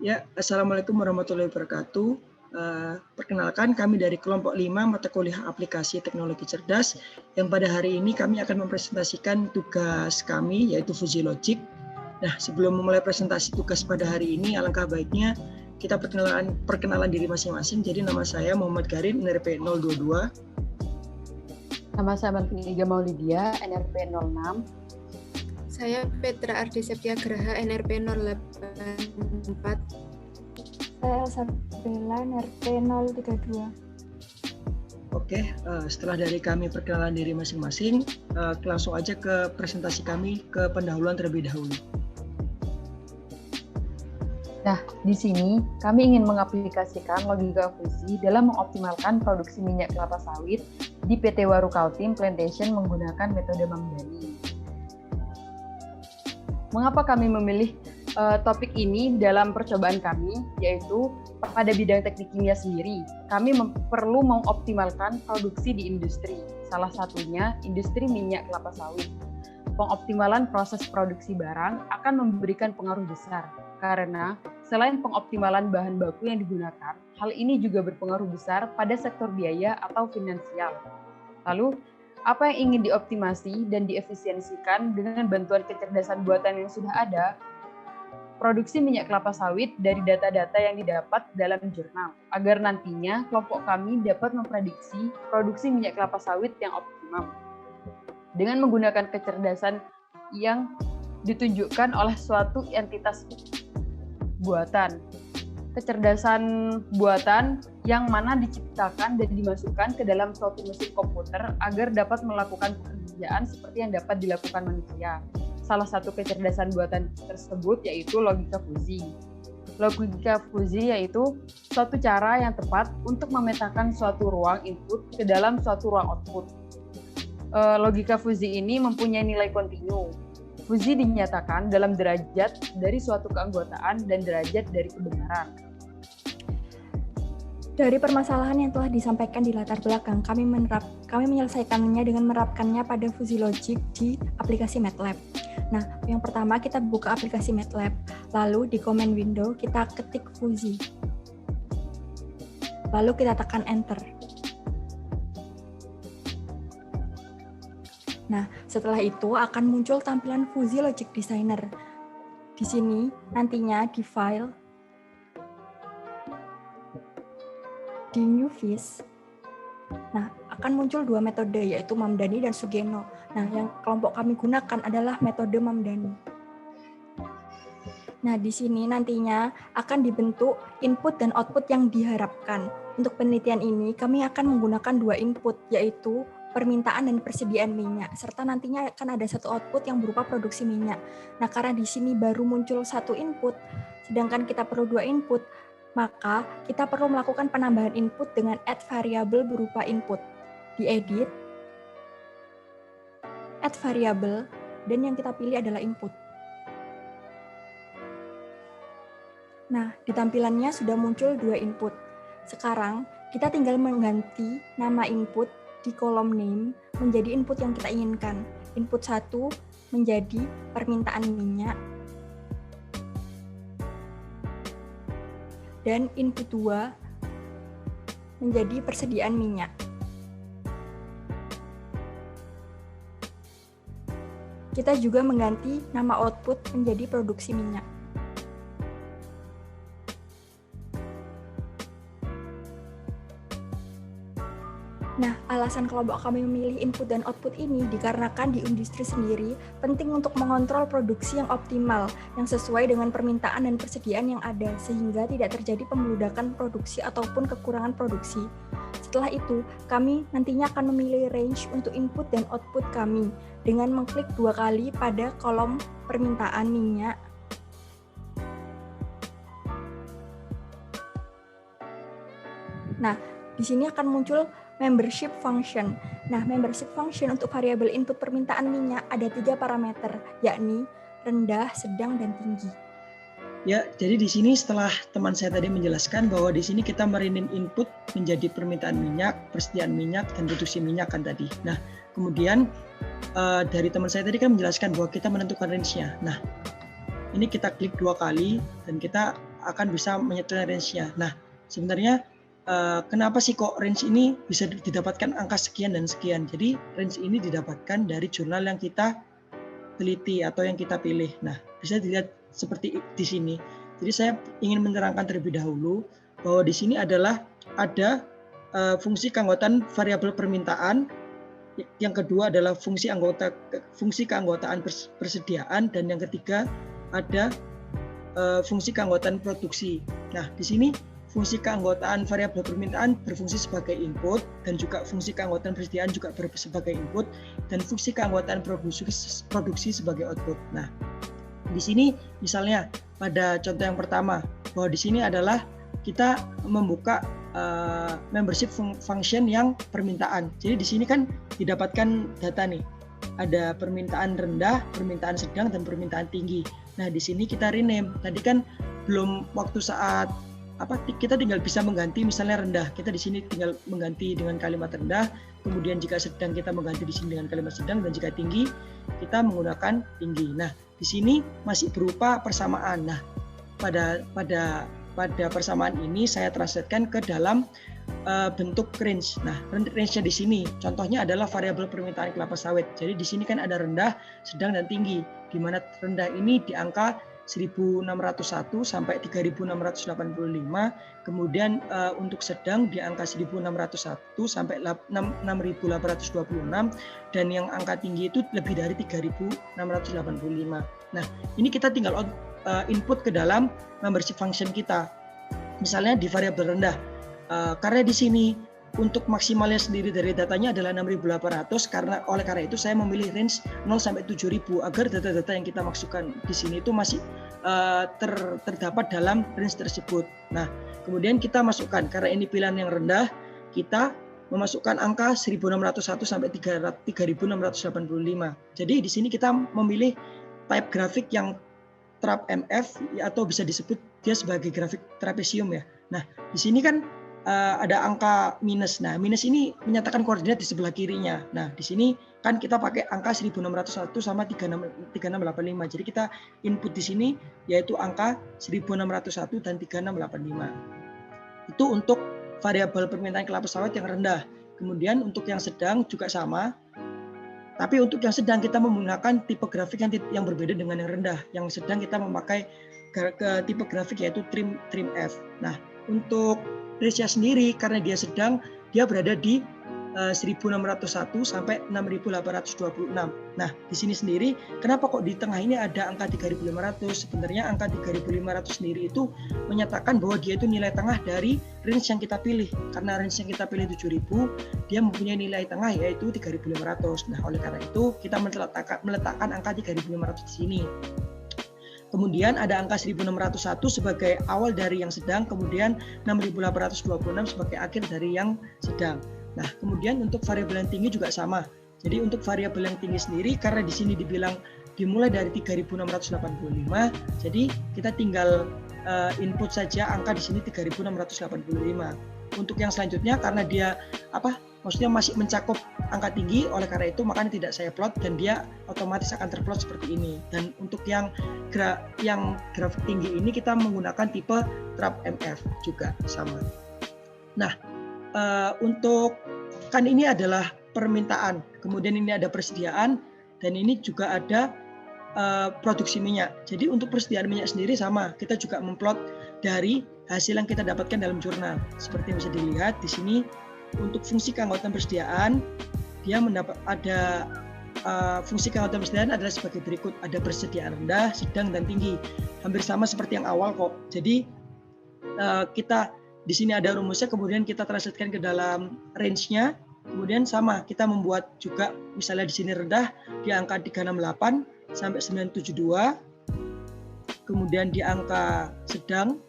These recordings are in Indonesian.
Ya, Assalamualaikum warahmatullahi wabarakatuh. Perkenalkan, kami dari kelompok 5 mata kuliah aplikasi teknologi cerdas, yang pada hari ini kami akan mempresentasikan tugas kami, yaitu Fuzzy Logic. Nah, sebelum memulai presentasi tugas pada hari ini, alangkah baiknya kita perkenalan diri masing-masing. Jadi nama saya Muhammad Garin, NRP 022. Nama saya Malvina Maulidia, NRP 06. Saya Petra Ardi Septiagraha, NRP 084. Saya Sabella, NRP 032. Oke, setelah dari kami perkenalan diri masing-masing, langsung aja ke presentasi kami ke pendahuluan terlebih dahulu. Nah, di sini kami ingin mengaplikasikan logika Fuzzy dalam mengoptimalkan produksi minyak kelapa sawit di PT Waru Kaltim Plantation menggunakan metode Mamdani. Mengapa kami memilih topik ini dalam percobaan kami, yaitu pada bidang teknik kimia sendiri, kami perlu mengoptimalkan produksi di industri, salah satunya industri minyak kelapa sawit. Pengoptimalan proses produksi barang akan memberikan pengaruh besar, karena selain pengoptimalan bahan baku yang digunakan, hal ini juga berpengaruh besar pada sektor biaya atau finansial. Lalu, apa yang ingin dioptimasi dan diefisiensikan dengan bantuan kecerdasan buatan yang sudah ada? Produksi minyak kelapa sawit dari data-data yang didapat dalam jurnal, agar nantinya kelompok kami dapat memprediksi produksi minyak kelapa sawit yang optimum. Dengan menggunakan kecerdasan yang ditunjukkan oleh suatu entitas buatan. Kecerdasan buatan yang mana diciptakan dan dimasukkan ke dalam suatu mesin komputer agar dapat melakukan pekerjaan seperti yang dapat dilakukan manusia. Salah satu kecerdasan buatan tersebut yaitu logika Fuzzy. Logika Fuzzy yaitu suatu cara yang tepat untuk memetakan suatu ruang input ke dalam suatu ruang output. Logika Fuzzy ini mempunyai nilai kontinu. Fuzzy dinyatakan dalam derajat dari suatu keanggotaan dan derajat dari kebenaran. Dari permasalahan yang telah disampaikan di latar belakang, kami menyelesaikannya dengan menerapkannya pada Fuzzy Logic di aplikasi MATLAB. Nah, yang pertama kita buka aplikasi MATLAB, lalu di command window kita ketik Fuzzy. Lalu kita tekan Enter. Nah, setelah itu akan muncul tampilan Fuzzy Logic Designer. Di sini nantinya di file, di New Fish, nah akan muncul dua metode yaitu Mamdani dan Sugeno. Nah, yang kelompok kami gunakan adalah metode Mamdani. Nah, di sini nantinya akan dibentuk input dan output yang diharapkan. Untuk penelitian ini kami akan menggunakan dua input yaitu permintaan dan persediaan minyak, serta nantinya akan ada satu output yang berupa produksi minyak. Nah, karena di sini baru muncul satu input, sedangkan kita perlu dua input, maka kita perlu melakukan penambahan input dengan add variable berupa input. Diedit, add variable, dan yang kita pilih adalah input. Nah, di tampilannya sudah muncul dua input. Sekarang, kita tinggal mengganti nama input di kolom name menjadi input yang kita inginkan. Input 1 menjadi permintaan minyak, dan input 2 menjadi persediaan minyak. Kita juga mengganti nama output menjadi produksi minyak. Nah, alasan kelompok kami memilih input dan output ini dikarenakan di industri sendiri penting untuk mengontrol produksi yang optimal, yang sesuai dengan permintaan dan persediaan yang ada, sehingga tidak terjadi pembeludakan produksi ataupun kekurangan produksi. Setelah itu, kami nantinya akan memilih range untuk input dan output kami dengan mengklik 2 kali pada kolom permintaan minyak. Nah, di sini akan muncul membership function. Nah, membership function untuk variabel input permintaan minyak ada 3 parameter, yakni rendah, sedang, dan tinggi. Ya, jadi di sini setelah teman saya tadi menjelaskan bahwa di sini kita merename input menjadi permintaan minyak, persediaan minyak, dan produksi minyak kan tadi. Nah, kemudian dari teman saya tadi kan menjelaskan bahwa kita menentukan range-nya. Nah, ini kita klik 2 kali dan kita akan bisa menyesuaikan range-nya. Nah, sebenarnya kenapa sih kok range ini bisa didapatkan angka sekian dan sekian? Jadi range ini didapatkan dari jurnal yang kita teliti atau yang kita pilih. Nah, bisa dilihat seperti di sini. Jadi saya ingin menerangkan terlebih dahulu bahwa di sini adalah ada fungsi keanggotaan variabel permintaan. Yang kedua adalah fungsi keanggotaan persediaan, dan yang ketiga ada fungsi keanggotaan produksi. Nah, di sini fungsi keanggotaan variabel permintaan berfungsi sebagai input, dan juga fungsi keanggotaan persediaan juga sebagai input, dan fungsi keanggotaan produksi sebagai output. Nah, di sini misalnya pada contoh yang pertama, bahwa di sini adalah kita membuka membership function yang permintaan. Jadi di sini kan didapatkan data nih. Ada permintaan rendah, permintaan sedang, dan permintaan tinggi. Nah, di sini kita rename. Tadi kan belum waktu saat kita tinggal bisa mengganti misalnya rendah. Kita di sini tinggal mengganti dengan kalimat rendah. Kemudian jika sedang kita mengganti di sini dengan kalimat sedang, dan jika tinggi kita menggunakan tinggi. Nah, di sini masih berupa persamaan. Nah, pada persamaan ini saya translatekan ke dalam bentuk range. Nah, range-nya di sini contohnya adalah variabel permintaan kelapa sawit. Jadi di sini kan ada rendah, sedang, dan tinggi. Di mana rendah ini di angka 1.601 sampai 3.685, kemudian untuk sedang di angka 1.601 sampai 6.826, dan yang angka tinggi itu lebih dari 3.685. Nah, ini kita tinggal input ke dalam membership function kita. Misalnya di variabel rendah, karena di sini untuk maksimalnya sendiri dari datanya adalah 6.800, oleh karena itu saya memilih range 0 sampai 7.000 agar data-data yang kita masukkan di sini itu masih terdapat dalam range tersebut. Nah, kemudian kita masukkan, karena ini pilihan yang rendah, kita memasukkan angka 1.601 sampai 3.685. Jadi di sini kita memilih type grafik yang trap MF, atau bisa disebut dia sebagai grafik trapesium ya. Nah, di sini kan ada angka minus. Nah, minus ini menyatakan koordinat di sebelah kirinya. Nah, di sini kan kita pakai angka 1.601 sama 3685. Jadi kita input di sini yaitu angka 1.601 dan 3685. Itu untuk variabel permintaan kelapa sawit yang rendah. Kemudian untuk yang sedang juga sama. Tapi untuk yang sedang kita menggunakan tipe grafik yang berbeda dengan yang rendah. Yang sedang kita memakai tipe grafik yaitu trim F. Nah, untuk range-nya sendiri karena dia sedang, dia berada di 1.601 sampai 6.826. Nah, di sini sendiri kenapa kok di tengah ini ada angka 3.500? Sebenarnya angka 3.500 sendiri itu menyatakan bahwa dia itu nilai tengah dari range yang kita pilih. Karena range yang kita pilih 7.000, dia mempunyai nilai tengah yaitu 3.500. Nah, oleh karena itu kita meletakkan angka 3.500 di sini. Kemudian ada angka 1.601 sebagai awal dari yang sedang, kemudian 6.826 sebagai akhir dari yang sedang. Nah, kemudian untuk variabel yang tinggi juga sama. Jadi untuk variabel yang tinggi sendiri, karena di sini dibilang dimulai dari 3.685, jadi kita tinggal input saja angka di sini 3.685. Untuk yang selanjutnya, karena dia maksudnya masih mencakup angka tinggi, oleh karena itu makanya tidak saya plot dan dia otomatis akan terplot seperti ini. Dan untuk yang grafik tinggi ini kita menggunakan tipe trap MF juga sama. Nah, untuk kan ini adalah permintaan, kemudian ini ada persediaan, dan ini juga ada produksi minyak. Jadi untuk persediaan minyak sendiri sama, kita juga memplot dari hasil yang kita dapatkan dalam jurnal. Seperti yang bisa dilihat di sini. Untuk fungsi keanggotaan persediaan, dia ada fungsi keanggotaan persediaan adalah sebagai berikut. Ada persediaan rendah, sedang, dan tinggi. Hampir sama seperti yang awal kok. Jadi kita di sini ada rumusnya, kemudian kita translatekan ke dalam range-nya. Kemudian sama, kita membuat juga misalnya di sini rendah di angka 368 sampai 972. Kemudian di angka sedang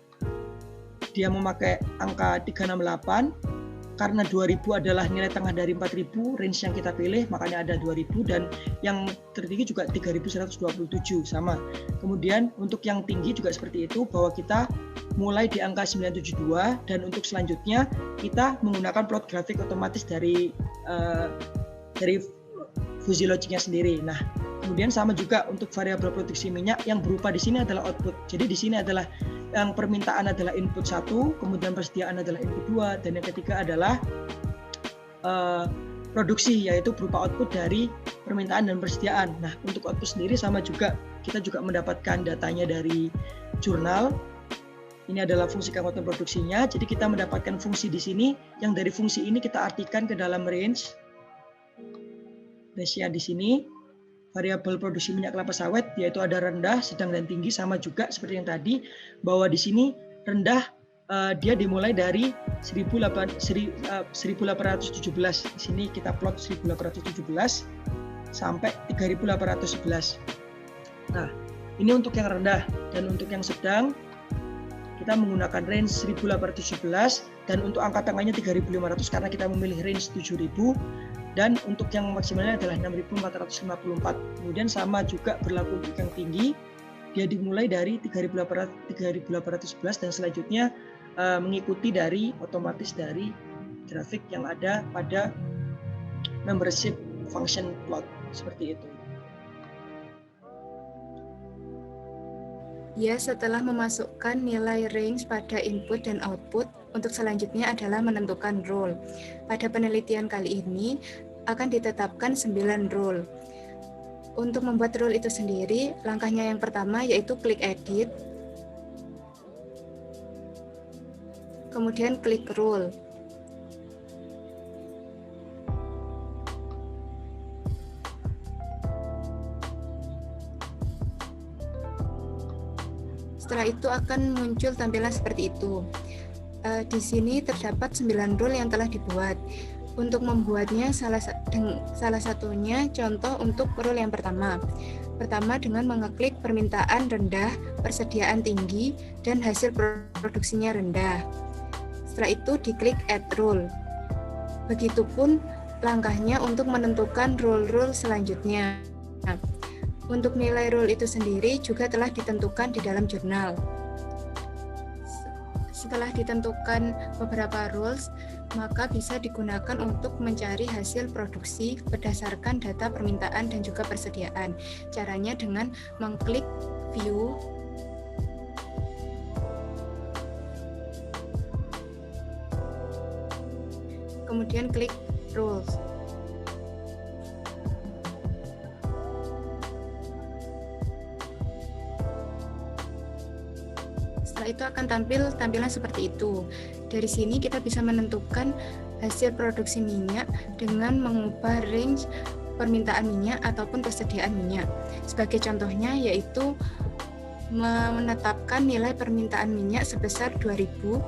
dia memakai angka 368. Karena 2000 adalah nilai tengah dari 4000, range yang kita pilih, makanya ada 2000, dan yang tertinggi juga 3127 sama. Kemudian untuk yang tinggi juga seperti itu, bahwa kita mulai di angka 972, dan untuk selanjutnya kita menggunakan plot grafik otomatis dari fuzzy logic-nya sendiri. Nah, kemudian sama juga untuk variabel produksi minyak yang berupa di sini adalah output. Jadi di sini adalah yang permintaan adalah input 1, kemudian persediaan adalah input 2, dan yang ketiga adalah produksi, yaitu berupa output dari permintaan dan persediaan. Nah, untuk output sendiri sama juga, kita juga mendapatkan datanya dari jurnal. Ini adalah fungsi kekuatan produksinya. Jadi kita mendapatkan fungsi di sini, yang dari fungsi ini kita artikan ke dalam range. Range-nya di sini, variabel produksi minyak kelapa sawit, yaitu ada rendah, sedang, dan tinggi, sama juga seperti yang tadi, bahwa di sini rendah dia dimulai dari 1817. Di sini kita plot 1817 sampai 3811. Nah, ini untuk yang rendah, dan untuk yang sedang kita menggunakan range 1817, dan untuk angka tengahnya 3500 karena kita memilih range 7000, dan untuk yang maksimalnya adalah 6454. Kemudian sama juga berlaku untuk yang tinggi, dia dimulai dari 3811 dan selanjutnya mengikuti dari otomatis dari grafik yang ada pada membership function plot, seperti itu. Ya, setelah memasukkan nilai range pada input dan output, untuk selanjutnya adalah menentukan role. Pada penelitian kali ini akan ditetapkan 9 role. Untuk membuat role itu sendiri, langkahnya yang pertama yaitu klik edit, kemudian klik role. Setelah itu akan muncul tampilan seperti itu. Di sini terdapat 9 role yang telah dibuat. Untuk membuatnya salah satunya contoh untuk role yang pertama. Pertama dengan mengeklik permintaan rendah, persediaan tinggi, dan hasil produksinya rendah. Setelah itu diklik add role. Begitupun langkahnya untuk menentukan role-role selanjutnya. Untuk nilai role itu sendiri juga telah ditentukan di dalam jurnal. Setelah ditentukan beberapa roles, maka bisa digunakan untuk mencari hasil produksi berdasarkan data permintaan dan juga persediaan. Caranya dengan mengklik view, kemudian klik roles. Setelah itu akan tampil tampilan seperti itu. Dari sini kita bisa menentukan hasil produksi minyak dengan mengubah range permintaan minyak ataupun persediaan minyak. Sebagai contohnya yaitu menetapkan nilai permintaan minyak sebesar 2000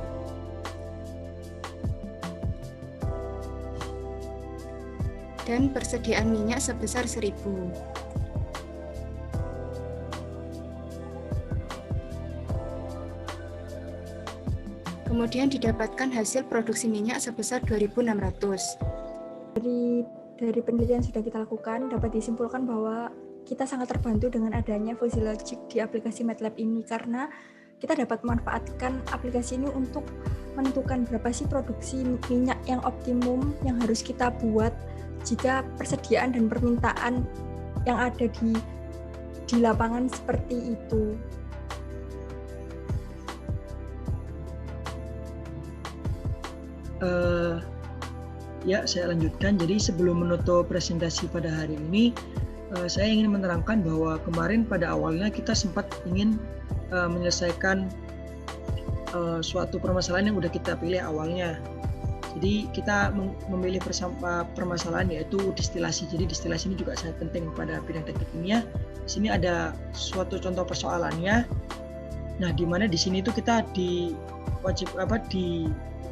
dan persediaan minyak sebesar 1000. Kemudian didapatkan hasil produksi minyak sebesar 2.600. Dari penelitian yang sudah kita lakukan, dapat disimpulkan bahwa kita sangat terbantu dengan adanya Fuzzy Logic di aplikasi MATLAB ini, karena kita dapat memanfaatkan aplikasi ini untuk menentukan berapa sih produksi minyak yang optimum yang harus kita buat jika persediaan dan permintaan yang ada di lapangan seperti itu. Ya, saya lanjutkan. Jadi sebelum menutup presentasi pada hari ini, saya ingin menerangkan bahwa kemarin pada awalnya kita sempat ingin menyelesaikan suatu permasalahan yang sudah kita pilih awalnya. Jadi kita memilih permasalahan yaitu distilasi. Jadi distilasi ini juga sangat penting pada bidang teknik kimia. Di sini ada suatu contoh persoalannya. Nah, di mana di sini itu kita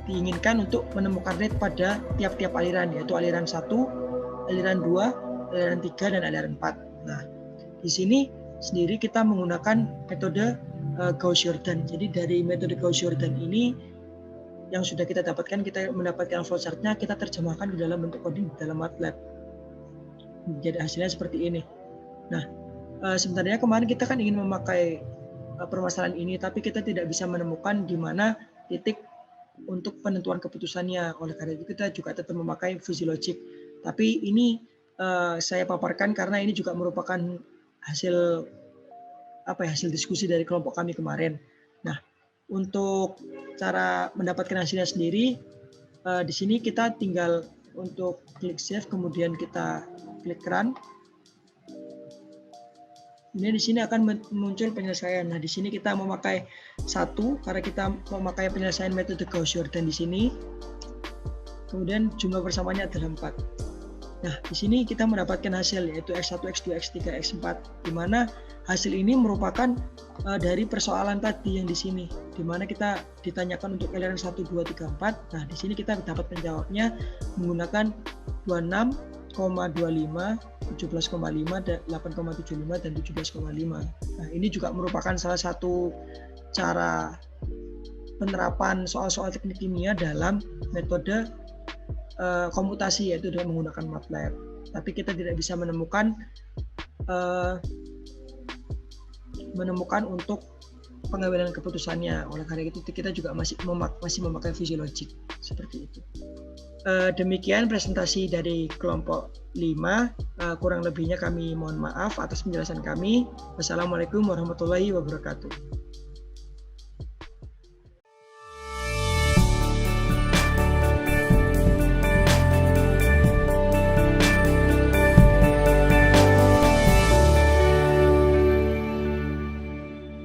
diinginkan untuk menemukan rate pada tiap-tiap aliran, yaitu aliran 1, aliran 2, aliran 3, dan aliran 4. Nah, di sini sendiri kita menggunakan metode Gauss-Jordan. Jadi dari metode Gauss-Jordan ini yang sudah kita dapatkan, kita mendapatkan flowchart-nya, kita terjemahkan ke dalam bentuk coding di dalam MATLAB. Jadi hasilnya seperti ini. Nah, sebenarnya kemarin kita kan ingin memakai permasalahan ini, tapi kita tidak bisa menemukan di mana titik untuk penentuan keputusannya. Oleh karena itu kita juga tetap memakai Fuzzy Logic. Tapi ini saya paparkan karena ini juga merupakan hasil diskusi dari kelompok kami kemarin. Nah, Untuk cara mendapatkan hasilnya sendiri, di sini kita tinggal untuk klik save, kemudian kita klik run. Ini di sini akan muncul penyelesaian. Nah, di sini kita memakai 1 karena kita memakai penyelesaian metode Gauss-Jordan di sini. Kemudian jumlah persamaannya adalah 4. Nah, di sini kita mendapatkan hasil yaitu X1, X2, X3, X4, di mana hasil ini merupakan dari persoalan tadi yang di sini, di mana kita ditanyakan untuk L1, 2, 3, 4. Nah, di sini kita dapat menjawabnya menggunakan 26,25, 17,5, 8,75, dan 17,5. Nah, ini juga merupakan salah satu cara penerapan soal-soal teknik kimia dalam metode komputasi, yaitu dengan menggunakan MATLAB. Tapi kita tidak bisa menemukan untuk pengambilan keputusannya. Oleh karena itu kita juga masih memakai Physiologic seperti itu. Demikian presentasi dari kelompok 5. Kurang lebihnya kami mohon maaf atas penjelasan kami. Wassalamualaikum warahmatullahi wabarakatuh.